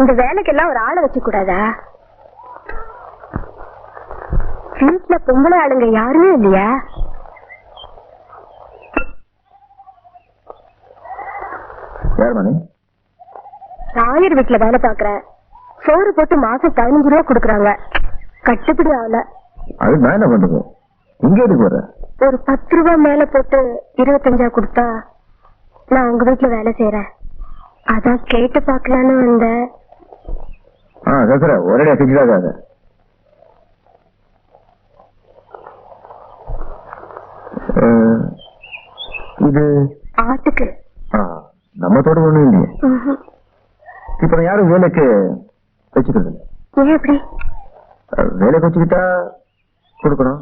இந்த வேலைக்கெல்லாம் ஒரு ஆளை வச்சு கூடாதா? வீட்டுல பொம்பளை ஆளுங்க யாருமே இல்லையா? ராயர் வீட்டுல வேலை பாக்குறேன். சோறு போட்டு மாசம் 15 ரூபா கொடுக்குறாங்க. கட்டுப்படி ஆகல. அது நான் என்ன பண்றது? இங்க எதுக்கு வர? ஒரு 10 ரூபா மேல போட்டு 25 கொடுத்தா நான் உங்க வீட்டுல வேலை செய்யறேன். அதான் கேட்டு பாக்கலான்னு வந்தேன். ஒரே செஞ்சுடாத. இது ஆட்டுக்கு நம்ம தோட ஒண்ணும் இல்லையே. இப்ப யாரும் வேலைக்கு வச்சுக்கிறது இல்லை. ஏன் எப்படி? வேலைக்கு வச்சுக்கிட்டா கொடுக்கணும்.